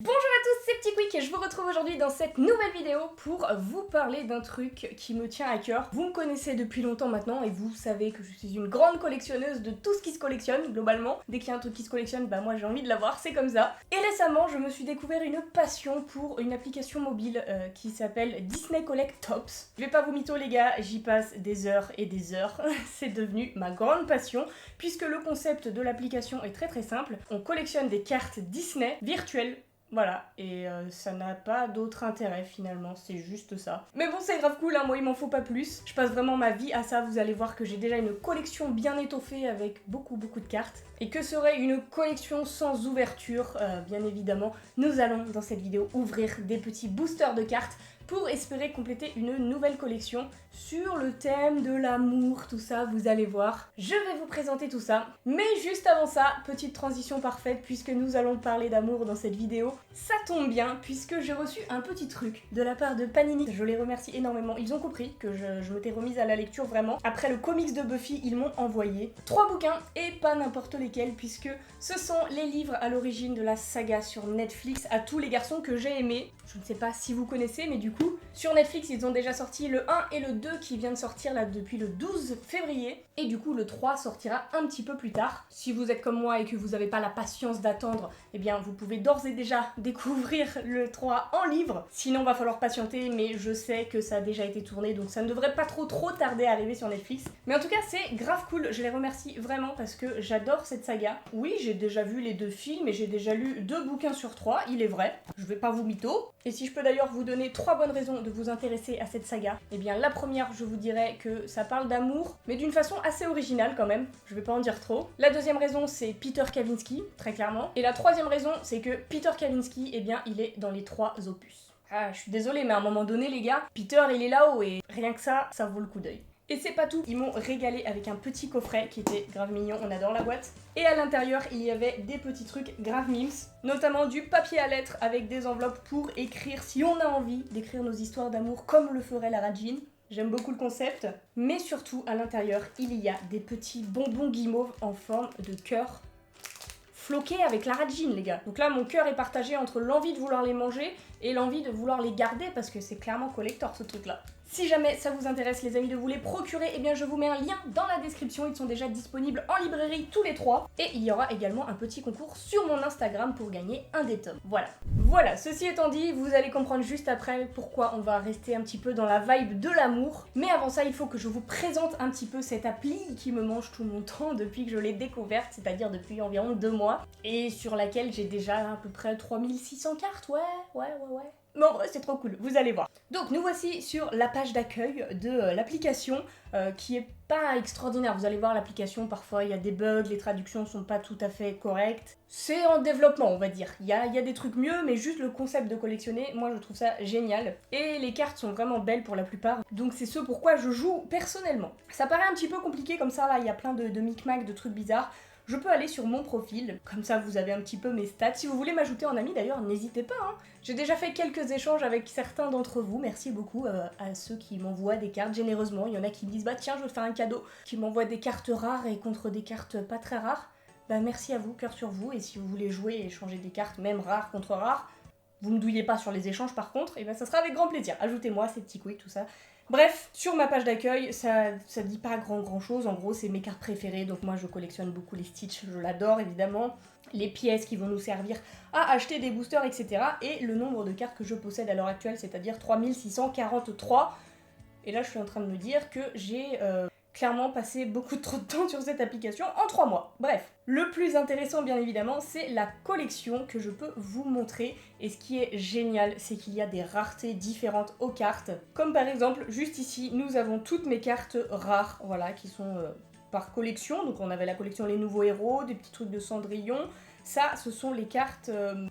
Bonjour à tous, c'est Petit Quick et je vous retrouve aujourd'hui dans cette nouvelle vidéo pour vous parler d'un truc qui me tient à cœur. Vous me connaissez depuis longtemps maintenant et vous savez que je suis une grande collectionneuse de tout ce qui se collectionne globalement. Dès qu'il y a un truc qui se collectionne, bah moi j'ai envie de l'avoir, c'est comme ça. Et récemment, je me suis découvert une passion pour une application mobile qui s'appelle Disney Collect Tops. Je vais pas vous mytho les gars, j'y passe des heures et des heures. C'est devenu ma grande passion puisque le concept de l'application est très simple. On collectionne des cartes Disney virtuelles. Voilà, et ça n'a pas d'autre intérêt finalement, c'est juste ça. Mais bon, c'est grave cool, hein, moi il m'en faut pas plus. Je passe vraiment ma vie à ça, vous allez voir que j'ai déjà une collection bien étoffée avec beaucoup de cartes. Et que serait une collection sans ouverture bien évidemment, nous allons dans cette vidéo ouvrir des petits boosters de cartes pour espérer compléter une nouvelle collection sur le thème de l'amour, tout ça, vous allez voir. Je vais vous présenter tout ça, mais juste avant ça, petite transition parfaite puisque nous allons parler d'amour dans cette vidéo. Ça tombe bien puisque j'ai reçu un petit truc de la part de Panini. Je les remercie énormément, ils ont compris que je m'étais remise à la lecture vraiment. Après le comics de Buffy, ils m'ont envoyé 3 bouquins et pas n'importe lesquels puisque ce sont les livres à l'origine de la saga sur Netflix à tous les garçons que j'ai aimés. Je ne sais pas si vous connaissez, mais du coup, sur Netflix, ils ont déjà sorti le 1 et le 2 qui vient de sortir là depuis le 12 février. Et du coup, le 3 sortira un petit peu plus tard. Si vous êtes comme moi et que vous n'avez pas la patience d'attendre, eh bien, vous pouvez d'ores et déjà découvrir le 3 en livre. Sinon, va falloir patienter, mais je sais que ça a déjà été tourné, donc ça ne devrait pas trop tarder à arriver sur Netflix. Mais en tout cas, c'est grave cool. Je les remercie vraiment parce que j'adore cette saga. Oui, j'ai déjà vu les 2 films et j'ai déjà lu 2 bouquins sur 3, il est vrai. Je vais pas vous mytho. Et si je peux d'ailleurs vous donner 3 bonnes raisons de vous intéresser à cette saga, eh bien la première, je vous dirais que ça parle d'amour, mais d'une façon assez originale quand même, je vais pas en dire trop. La deuxième raison, c'est Peter Kavinsky, très clairement. Et la troisième raison, c'est que Peter Kavinsky, eh bien il est dans les 3 opus. Ah, je suis désolée, mais à un moment donné les gars, Peter il est là-haut et rien que ça vaut le coup d'œil. Et c'est pas tout, ils m'ont régalé avec un petit coffret qui était grave mignon, on adore la boîte. Et à l'intérieur, il y avait des petits trucs grave mimes, notamment du papier à lettres avec des enveloppes pour écrire si on a envie d'écrire nos histoires d'amour comme le ferait Lara Jean. J'aime beaucoup le concept, mais surtout à l'intérieur, il y a des petits bonbons guimauves en forme de cœur floqués avec Lara Jean, les gars. Donc là, mon cœur est partagé entre l'envie de vouloir les manger et l'envie de vouloir les garder parce que c'est clairement collector ce truc-là. Si jamais ça vous intéresse les amis de vous les procurer, eh bien je vous mets un lien dans la description, ils sont déjà disponibles en librairie tous les 3. Et il y aura également un petit concours sur mon Instagram pour gagner un des tomes. Voilà, ceci étant dit, vous allez comprendre juste après pourquoi on va rester un petit peu dans la vibe de l'amour. Mais avant ça, il faut que je vous présente un petit peu cette appli qui me mange tout mon temps depuis que je l'ai découverte, c'est-à-dire depuis environ 2 mois. Et sur laquelle j'ai déjà à peu près 3600 cartes, ouais. Mais en vrai, c'est trop cool, vous allez voir. Donc nous voici sur la page d'accueil de l'application qui est pas extraordinaire. Vous allez voir l'application, parfois il y a des bugs, les traductions sont pas tout à fait correctes. C'est en développement, on va dire. Il y a des trucs mieux, mais juste le concept de collectionner, moi je trouve ça génial. Et les cartes sont vraiment belles pour la plupart, donc c'est ce pourquoi je joue personnellement. Ça paraît un petit peu compliqué comme ça, là, il y a plein de micmacs, de trucs bizarres. Je peux aller sur mon profil, comme ça vous avez un petit peu mes stats. Si vous voulez m'ajouter en ami d'ailleurs, n'hésitez pas, hein. J'ai déjà fait quelques échanges avec certains d'entre vous, merci beaucoup à ceux qui m'envoient des cartes généreusement. Il y en a qui me disent bah tiens je veux te faire un cadeau, qui m'envoient des cartes rares et contre des cartes pas très rares. Bah merci à vous, cœur sur vous, et si vous voulez jouer et échanger des cartes, même rares contre rares, vous me douillez pas sur les échanges par contre, et ben ça sera avec grand plaisir. Ajoutez-moi, c'est Petit Quick, tout ça. Bref, sur ma page d'accueil, ça dit pas grand chose, en gros c'est mes cartes préférées, donc moi je collectionne beaucoup les Stitch, je l'adore évidemment, les pièces qui vont nous servir à acheter des boosters, etc. Et le nombre de cartes que je possède à l'heure actuelle, c'est-à-dire 3643. Et là je suis en train de me dire que j'ai clairement passé beaucoup trop de temps sur cette application en 3 mois. Bref, le plus intéressant bien évidemment, c'est la collection que je peux vous montrer. Et ce qui est génial, c'est qu'il y a des raretés différentes aux cartes. Comme par exemple, juste ici, nous avons toutes mes cartes rares, voilà, qui sont par collection. Donc on avait la collection Les Nouveaux Héros, des petits trucs de Cendrillon. Ça, ce sont les cartes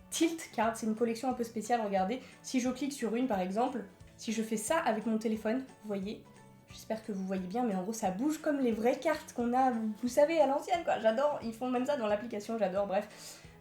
Tilt Cards, c'est une collection un peu spéciale, regardez. Si je clique sur une par exemple, si je fais ça avec mon téléphone, vous voyez, j'espère que vous voyez bien, mais en gros ça bouge comme les vraies cartes qu'on a, vous savez, à l'ancienne quoi, j'adore, ils font même ça dans l'application, j'adore, bref.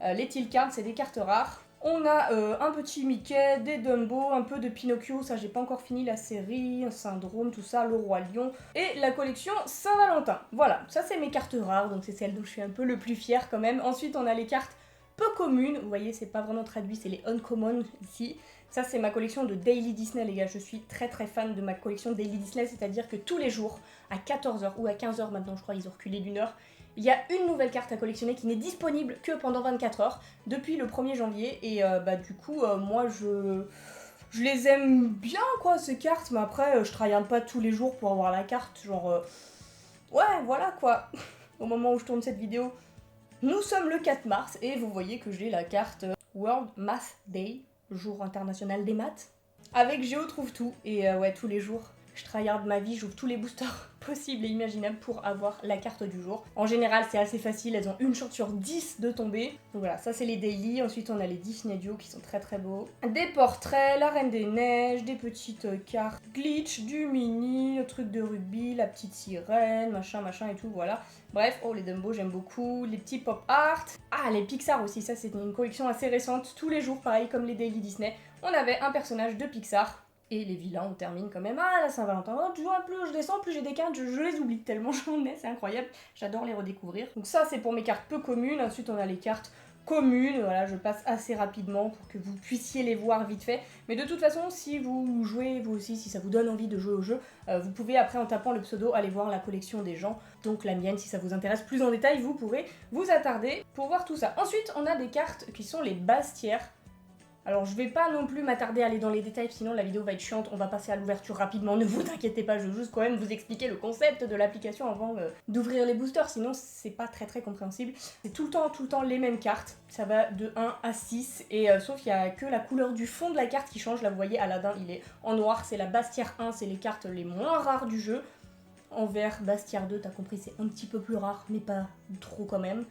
Les Tilt Cards, c'est des cartes rares. On a un petit Mickey, des Dumbo, un peu de Pinocchio, ça j'ai pas encore fini la série, un Syndrome, tout ça, le Roi Lion, et la collection Saint-Valentin. Voilà, ça c'est mes cartes rares, donc c'est celle dont je suis un peu le plus fière quand même. Ensuite on a les cartes peu communes. Vous voyez, c'est pas vraiment traduit, c'est les uncommon ici. Ça, c'est ma collection de Daily Disney, les gars. Je suis très très fan de ma collection de Daily Disney, c'est-à-dire que tous les jours, à 14h ou à 15h maintenant, je crois, ils ont reculé d'une heure, il y a une nouvelle carte à collectionner qui n'est disponible que pendant 24 heures depuis le 1er janvier. Et du coup, moi, je les aime bien, quoi, ces cartes. Mais après, je travaille pas tous les jours pour avoir la carte. Genre, ouais, voilà, quoi. Au moment où je tourne cette vidéo, nous sommes le 4 mars et vous voyez que j'ai la carte World Math Day, jour international des maths, avec Géo trouve tout. Et ouais, tous les jours, je tryhard ma vie, j'ouvre tous les boosters possibles et imaginables pour avoir la carte du jour. En général, c'est assez facile, elles ont une chance sur 10 de tomber. Donc voilà, ça c'est les daily. Ensuite, on a les Disney Duo qui sont très très beaux. Des portraits, la Reine des Neiges, des petites cartes glitch, du mini, le truc de rugby, la petite sirène, machin et tout, voilà. Bref, oh les Dumbo j'aime beaucoup, les petits pop art. Ah, les Pixar aussi, ça c'est une collection assez récente. Tous les jours, pareil comme les Daily Disney, on avait un personnage de Pixar. Et les vilains, on termine quand même. Ah, la Saint-Valentin, oh, plus je descends, plus j'ai des cartes, je les oublie tellement j'en ai, c'est incroyable. J'adore les redécouvrir. Donc ça, c'est pour mes cartes peu communes. Ensuite, on a les cartes communes. Voilà, je passe assez rapidement pour que vous puissiez les voir vite fait. Mais de toute façon, si vous jouez, vous aussi, si ça vous donne envie de jouer au jeu, vous pouvez, après, en tapant le pseudo, aller voir la collection des gens. Donc la mienne, si ça vous intéresse plus en détail, vous pourrez vous attarder pour voir tout ça. Ensuite, on a des cartes qui sont les Bastières. Alors je vais pas non plus m'attarder à aller dans les détails, sinon la vidéo va être chiante, on va passer à l'ouverture rapidement, ne vous inquiétez pas, je veux juste quand même vous expliquer le concept de l'application avant d'ouvrir les boosters, sinon c'est pas très compréhensible. C'est tout le temps les mêmes cartes, ça va de 1 à 6, et sauf qu'il y a que la couleur du fond de la carte qui change, là vous voyez Aladdin il est en noir, c'est la Bastière 1, c'est les cartes les moins rares du jeu. En vert, Bastière 2, t'as compris, c'est un petit peu plus rare, mais pas trop quand même.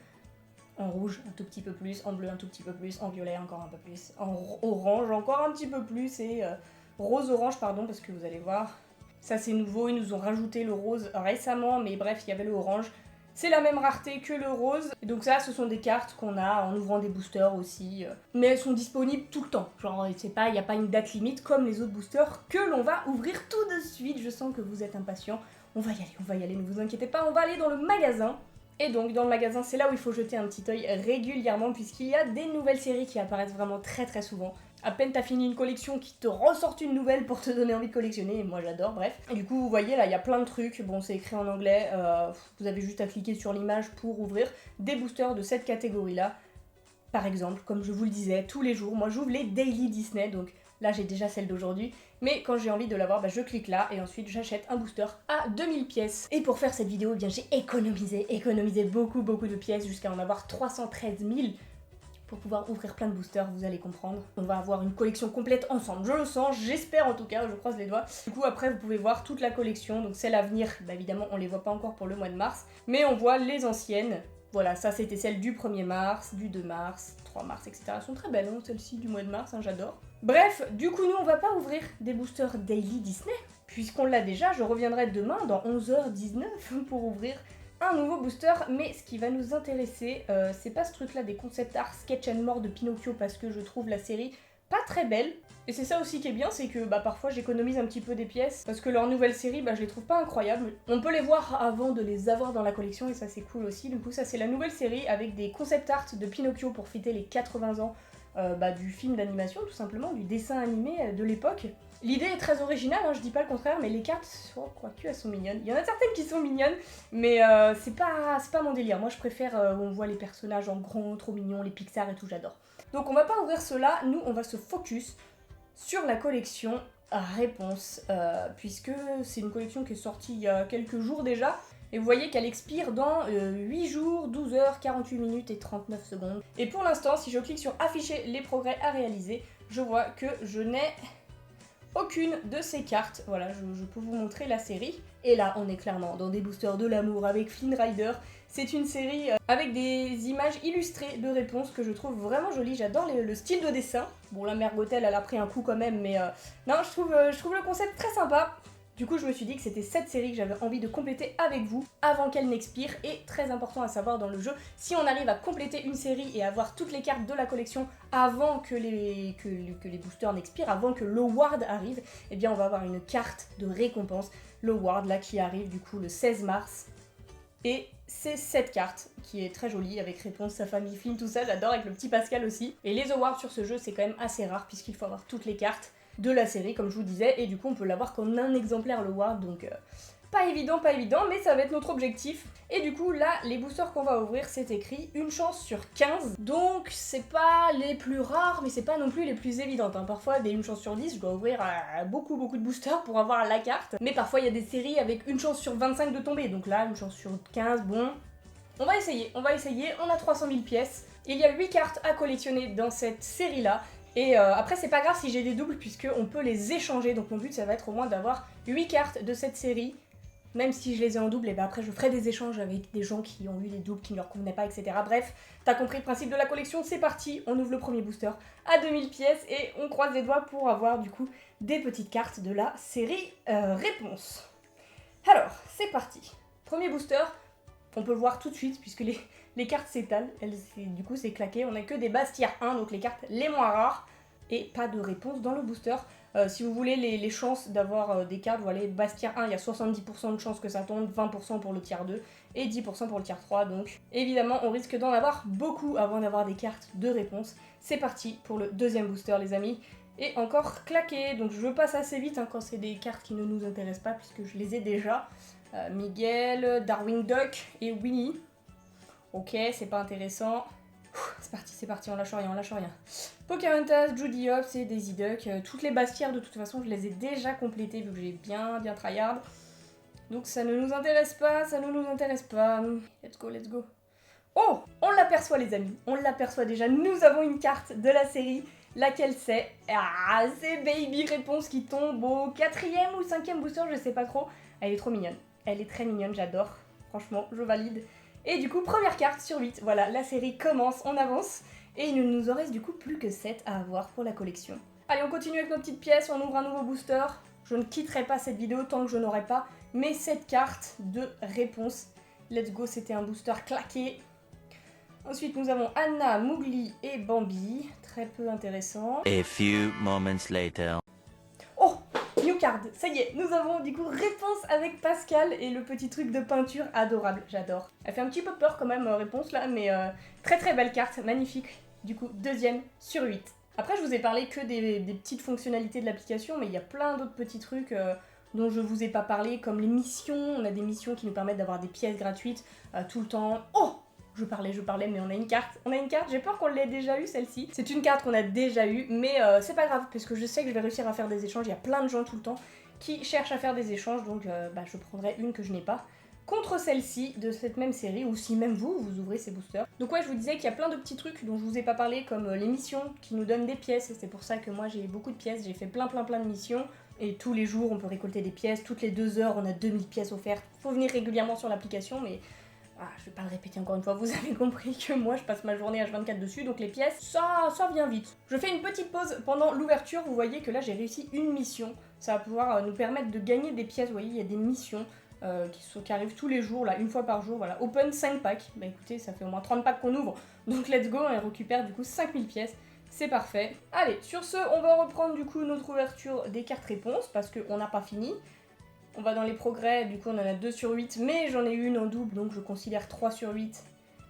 En rouge un tout petit peu plus, en bleu un tout petit peu plus, en violet encore un peu plus, en orange encore un petit peu plus et rose-orange pardon parce que vous allez voir, ça c'est nouveau, ils nous ont rajouté le rose récemment mais bref il y avait le orange, c'est la même rareté que le rose, et donc ça ce sont des cartes qu'on a en ouvrant des boosters aussi, mais elles sont disponibles tout le temps, genre c'est pas, il n'y a pas une date limite comme les autres boosters que l'on va ouvrir tout de suite, je sens que vous êtes impatients, on va y aller, ne vous inquiétez pas, on va aller dans le magasin. Et donc dans le magasin, c'est là où il faut jeter un petit œil régulièrement puisqu'il y a des nouvelles séries qui apparaissent vraiment très souvent. À peine t'as fini une collection qui te ressort une nouvelle pour te donner envie de collectionner, et moi j'adore, bref. Et du coup vous voyez là il y a plein de trucs, bon c'est écrit en anglais, vous avez juste à cliquer sur l'image pour ouvrir des boosters de cette catégorie là. Par exemple, comme je vous le disais, tous les jours, moi j'ouvre les Daily Disney, donc là j'ai déjà celle d'aujourd'hui, mais quand j'ai envie de l'avoir, je clique là et ensuite j'achète un booster à 2000 pièces. Et pour faire cette vidéo, eh bien j'ai économisé beaucoup de pièces jusqu'à en avoir 313 000 pour pouvoir ouvrir plein de boosters, vous allez comprendre. On va avoir une collection complète ensemble, je le sens, j'espère en tout cas, je croise les doigts. Du coup après vous pouvez voir toute la collection, donc celle à venir, évidemment on les voit pas encore pour le mois de mars, mais on voit les anciennes. Voilà, ça c'était celle du 1er mars, du 2 mars, 3 mars, etc. Elles sont très belles, hein, celle-ci du mois de mars, hein, j'adore. Bref, du coup nous on va pas ouvrir des boosters Daily Disney, puisqu'on l'a déjà, je reviendrai demain dans 11h19 pour ouvrir un nouveau booster, mais ce qui va nous intéresser, c'est pas ce truc là des concept art sketch and more de Pinocchio, parce que je trouve la série pas très belle. Et c'est ça aussi qui est bien, c'est que parfois j'économise un petit peu des pièces, parce que leur nouvelle série, je les trouve pas incroyables. On peut les voir avant de les avoir dans la collection, et ça c'est cool aussi. Du coup ça c'est la nouvelle série avec des concept art de Pinocchio pour fêter les 80 ans du film d'animation, tout simplement, du dessin animé de l'époque. L'idée est très originale, hein, je dis pas le contraire, mais les cartes, quoique elles sont mignonnes. Il y en a certaines qui sont mignonnes, mais c'est pas mon délire. Moi je préfère où on voit les personnages en grand, trop mignons, les Pixar et tout, j'adore. Donc on va pas ouvrir cela, nous on va se focus sur la collection Réponse, puisque c'est une collection qui est sortie il y a quelques jours déjà, et vous voyez qu'elle expire dans 8 jours, 12 heures, 48 minutes et 39 secondes. Et pour l'instant, si je clique sur afficher les progrès à réaliser, je vois que je n'ai aucune de ces cartes. Voilà, je peux vous montrer la série. Et là, on est clairement dans des boosters de l'amour avec Flynn Rider. C'est une série avec des images illustrées de Réponse que je trouve vraiment jolie. J'adore le style de dessin. Bon, la mère Gothel, elle a pris un coup quand même, mais non, je trouve le concept très sympa. Du coup, je me suis dit que c'était cette série que j'avais envie de compléter avec vous avant qu'elle n'expire. Et très important à savoir dans le jeu, si on arrive à compléter une série et avoir toutes les cartes de la collection avant que les boosters n'expirent, avant que l'Award arrive, eh bien on va avoir une carte de récompense. L'Award là qui arrive du coup le 16 mars. Et c'est cette carte qui est très jolie avec réponse, sa famille, Flynn, tout ça, j'adore, avec le petit Pascal aussi. Et les awards sur ce jeu c'est quand même assez rare puisqu'il faut avoir toutes les cartes de la série comme je vous disais et du coup on peut l'avoir qu'en un exemplaire le award donc pas évident, mais ça va être notre objectif. Et du coup là les boosters qu'on va ouvrir c'est écrit une chance sur 15 donc c'est pas les plus rares mais c'est pas non plus les plus évidentes hein. Parfois des une chance sur 10 je dois ouvrir beaucoup de boosters pour avoir la carte mais parfois il y a des séries avec une chance sur 25 de tomber donc là une chance sur 15 bon on va essayer, on a 300 000 pièces. Il y a 8 cartes à collectionner dans cette série là. Et après c'est pas grave si j'ai des doubles puisque on peut les échanger donc mon but ça va être au moins d'avoir 8 cartes de cette série. Même si je les ai en double, et ben après je ferai des échanges avec des gens qui ont eu des doubles qui ne leur convenaient pas, etc. Bref, t'as compris le principe de la collection, c'est parti, on ouvre le premier booster à 2000 pièces et on croise les doigts pour avoir du coup des petites cartes de la série réponse. Alors, c'est parti. Premier booster, on peut le voir tout de suite puisque les cartes s'étalent, du coup c'est claqué, on a que des bases tier 1, donc les cartes les moins rares, et pas de réponse dans le booster. Si vous voulez les chances d'avoir des cartes, voilà, base tier 1, il y a 70% de chances que ça tombe, 20% pour le tier 2 et 10% pour le tier 3, donc évidemment on risque d'en avoir beaucoup avant d'avoir des cartes de réponse. C'est parti pour le deuxième booster les amis, et encore claqué, donc je passe assez vite hein, quand c'est des cartes qui ne nous intéressent pas puisque je les ai déjà. Miguel, Darwin Duck et Winnie. Ok, c'est pas intéressant. C'est parti, on lâche rien. Pocahontas, Judy Hopps et Daisy Duck. Toutes les bases tiers de toute façon, je les ai déjà complétées vu que j'ai bien tryhard. Donc ça ne nous intéresse pas, Let's go. Oh, on l'aperçoit les amis, on l'aperçoit déjà. Nous avons une carte de la série. Laquelle c'est? Ah, c'est Baby Réponse qui tombe au 4e ou 5e booster, je sais pas trop. Elle est trop mignonne. Elle est très mignonne, j'adore. Franchement, je valide. Et du coup, première carte sur 8. Voilà, la série commence, on avance. Et il ne nous en reste du coup plus que 7 à avoir pour la collection. Allez, on continue avec nos petites pièces, on ouvre un nouveau booster. Je ne quitterai pas cette vidéo tant que je n'aurai pas mes 7 cartes de réponse. Let's go, c'était un booster claqué. Ensuite, nous avons Anna, Mowgli et Bambi. Très peu intéressant. A few moments later. Oh, new card, ça y est, nous avons du coup réponse avec Pascal et le petit truc de peinture adorable, j'adore. Elle fait un petit peu peur quand même, réponse là, mais très belle carte, magnifique. Du coup, deuxième sur 8. Après, je vous ai parlé que des petites fonctionnalités de l'application, mais il y a plein d'autres petits trucs dont je vous ai pas parlé, comme les missions. On a des missions qui nous permettent d'avoir des pièces gratuites tout le temps. Oh! Je parlais, mais on a une carte, j'ai peur qu'on l'ait déjà eu celle-ci. C'est une carte qu'on a déjà eue, mais c'est pas grave, parce que je sais que je vais réussir à faire des échanges, il y a plein de gens tout le temps qui cherchent à faire des échanges, donc je prendrai une que je n'ai pas, contre celle-ci de cette même série, ou si même vous ouvrez ces boosters. Donc ouais, je vous disais qu'il y a plein de petits trucs dont je vous ai pas parlé, comme les missions qui nous donnent des pièces, et c'est pour ça que moi j'ai beaucoup de pièces, j'ai fait plein de missions, et tous les jours on peut récolter des pièces, toutes les 2 heures on a 2000 pièces offertes, faut venir régulièrement sur l'application, mais... Ah, je vais pas le répéter encore une fois, vous avez compris que moi je passe ma journée H24 dessus, donc les pièces, ça vient vite. Je fais une petite pause pendant l'ouverture, vous voyez que là j'ai réussi une mission, ça va pouvoir nous permettre de gagner des pièces, vous voyez, il y a des missions qui arrivent tous les jours, là, une fois par jour, voilà, open 5 packs, bah écoutez, ça fait au moins 30 packs qu'on ouvre, donc let's go, on récupère du coup 5000 pièces, c'est parfait. Allez, sur ce, on va reprendre du coup notre ouverture des cartes réponses, parce qu'on n'a pas fini. On va dans les progrès, du coup on en a 2 sur 8, mais j'en ai une en double, donc je considère 3 sur 8,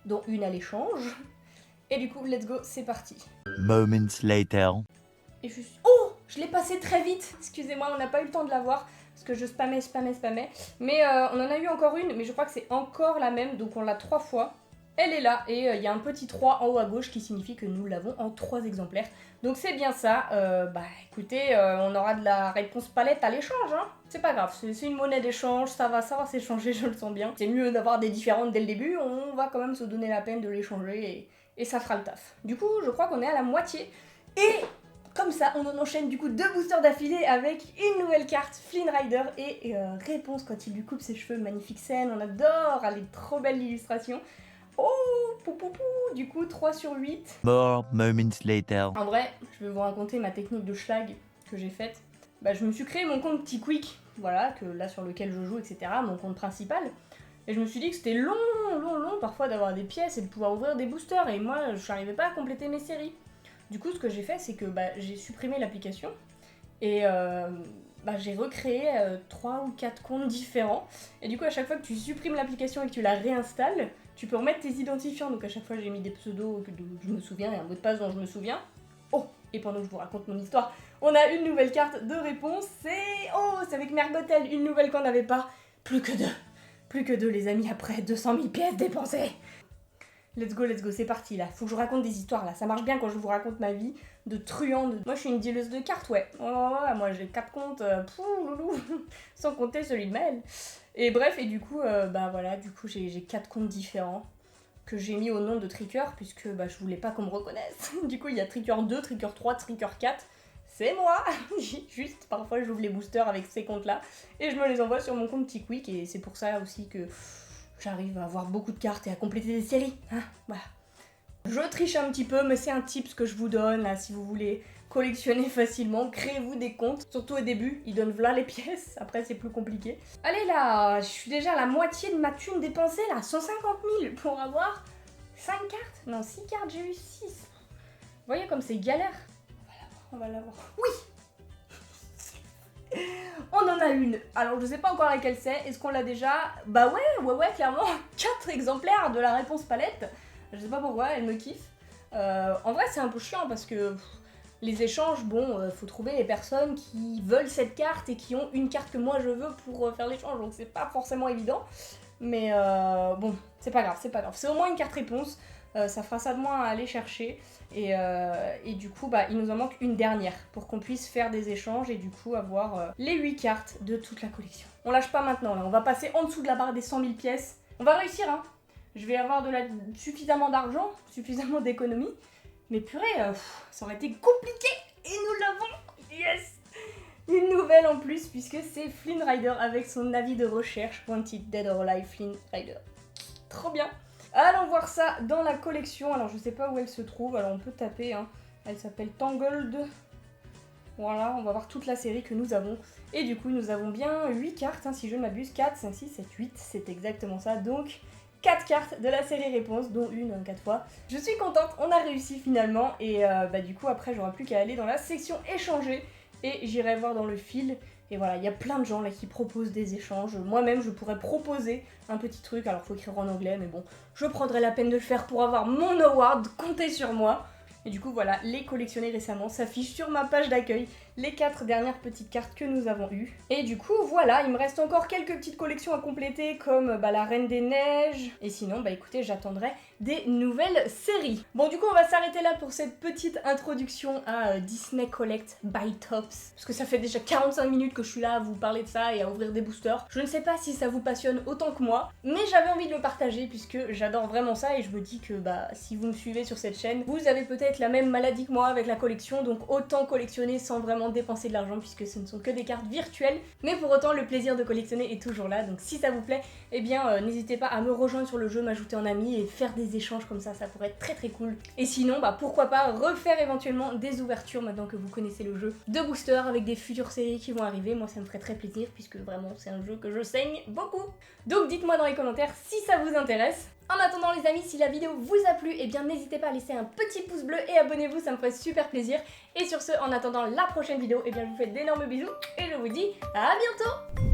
dont une à l'échange. Et du coup, let's go, c'est parti. Moments later. Et je suis... Oh, je l'ai passé très vite. Excusez-moi, on n'a pas eu le temps de la voir, parce que je spammais. Mais on en a eu encore une, mais je crois que c'est encore la même, donc on l'a 3 fois. Elle est là, et il y a un petit 3 en haut à gauche qui signifie que nous l'avons en 3 exemplaires. Donc c'est bien ça, écoutez, on aura de la réponse palette à l'échange, hein. C'est pas grave, c'est une monnaie d'échange, ça va s'échanger, je le sens bien. C'est mieux d'avoir des différentes dès le début, on va quand même se donner la peine de l'échanger, et ça fera le taf. Du coup, je crois qu'on est à la moitié, et... Comme ça, on en enchaîne du coup 2 boosters d'affilée avec une nouvelle carte, Flynn Rider, et réponse quand il lui coupe ses cheveux, magnifique scène, on adore, elle est trop belle l'illustration. Oh, du coup 3 sur 8. More moments later. En vrai, je vais vous raconter ma technique de schlag que j'ai faite. Je me suis créé mon compte T-Quick, voilà, que là sur lequel je joue, etc., mon compte principal. Et je me suis dit que c'était long parfois d'avoir des pièces et de pouvoir ouvrir des boosters, et moi je n'arrivais pas à compléter mes séries. Du coup, ce que j'ai fait, c'est que j'ai supprimé l'application, et j'ai recréé 3 ou 4 comptes différents. Et du coup, à chaque fois que tu supprimes l'application et que tu la réinstalles, tu peux remettre tes identifiants. Donc à chaque fois, j'ai mis des pseudos dont je me souviens et un mot de passe dont je me souviens. Oh, et pendant que je vous raconte mon histoire, on a une nouvelle carte de réponse. C'est avec Mergotel, une nouvelle qu'on n'avait pas. Plus que deux les amis, après 200 000 pièces dépensées. Let's go, c'est parti là. Faut que je vous raconte des histoires là. Ça marche bien quand je vous raconte ma vie de truande. Moi je suis une dealeuse de cartes, ouais. Oh, moi j'ai 4 comptes, loulou. Sans compter celui de Maël. Et bref, et du coup, j'ai 4 comptes différents que j'ai mis au nom de Tricker puisque je voulais pas qu'on me reconnaisse. Du coup, il y a Tricker 2, Tricker 3, Tricker 4. C'est moi. Juste, parfois j'ouvre les boosters avec ces comptes-là et je me les envoie sur mon compte TickWeek et c'est pour ça aussi que j'arrive à avoir beaucoup de cartes et à compléter des séries. Hein, voilà. Je triche un petit peu, mais c'est un tips que je vous donne là si vous voulez collectionner facilement. Créez-vous des comptes, surtout au début, ils donnent v'là les pièces, après c'est plus compliqué. Allez là, je suis déjà à la moitié de ma thune dépensée là, 150 000 pour avoir 5 cartes. Non, 6 cartes, j'ai eu 6. Vous voyez comme c'est galère. On va l'avoir. Oui. On en a une. Alors je sais pas encore laquelle c'est. Est-ce qu'on l'a déjà? Bah ouais, clairement. 4 exemplaires de la réponse palette. Je sais pas pourquoi, elle me kiffe. En vrai c'est un peu chiant parce que les échanges, faut trouver les personnes qui veulent cette carte et qui ont une carte que moi je veux pour faire l'échange. Donc c'est pas forcément évident. Mais c'est pas grave. C'est au moins une carte réponse. Ça fera ça de moins à aller chercher et du coup il nous en manque une dernière pour qu'on puisse faire des échanges et du coup avoir les 8 cartes de toute la collection. On lâche pas maintenant là, on va passer en dessous de la barre des 100 000 pièces. On va réussir hein. Je vais avoir suffisamment d'argent, suffisamment d'économie, mais purée, ça aurait été compliqué et nous l'avons. Yes. Une nouvelle en plus puisque c'est Flynn Rider avec son avis de recherche Wanted Dead or Alive Flynn Rider. Trop bien. Allons voir ça dans la collection. Alors je sais pas où elle se trouve, alors on peut taper hein. Elle s'appelle Tangled. Voilà, on va voir toute la série que nous avons. Et du coup nous avons bien 8 cartes hein, si je ne m'abuse. 4, 5, 6, 7, 8, c'est exactement ça. Donc 4 cartes de la série réponse, dont une 4 fois. Je suis contente, on a réussi finalement. Et du coup après j'aurai plus qu'à aller dans la section échanger. Et j'irai voir dans le fil. Et voilà, il y a plein de gens là qui proposent des échanges. Moi-même, je pourrais proposer un petit truc. Alors, il faut écrire en anglais, mais bon, je prendrai la peine de le faire pour avoir mon award. Comptez sur moi. Et du coup, voilà, les collectionnés récemment s'affichent sur ma page d'accueil. Les 4 dernières petites cartes que nous avons eues. Et du coup, voilà, il me reste encore quelques petites collections à compléter, comme la Reine des Neiges. Et sinon, écoutez, j'attendrai des nouvelles séries. Bon, du coup, on va s'arrêter là pour cette petite introduction à Disney Collect by Topps. Parce que ça fait déjà 45 minutes que je suis là à vous parler de ça et à ouvrir des boosters. Je ne sais pas si ça vous passionne autant que moi, mais j'avais envie de le partager puisque j'adore vraiment ça et je me dis que si vous me suivez sur cette chaîne, vous avez peut-être la même maladie que moi avec la collection, donc autant collectionner sans vraiment dépenser de l'argent puisque ce ne sont que des cartes virtuelles. Mais pour autant, le plaisir de collectionner est toujours là, donc si ça vous plaît, eh bien n'hésitez pas à me rejoindre sur le jeu, m'ajouter en ami et faire des échanges comme ça pourrait être très très cool. Et sinon, pourquoi pas refaire éventuellement des ouvertures maintenant que vous connaissez le jeu de booster avec des futures séries qui vont arriver. Moi ça me ferait très plaisir puisque vraiment c'est un jeu que je saigne beaucoup. Donc dites-moi dans les commentaires si ça vous intéresse. En attendant les amis, si la vidéo vous a plu, eh bien n'hésitez pas à laisser un petit pouce bleu et abonnez-vous, ça me ferait super plaisir. Et sur ce, en attendant la prochaine vidéo, eh bien je vous fais d'énormes bisous et je vous dis à bientôt.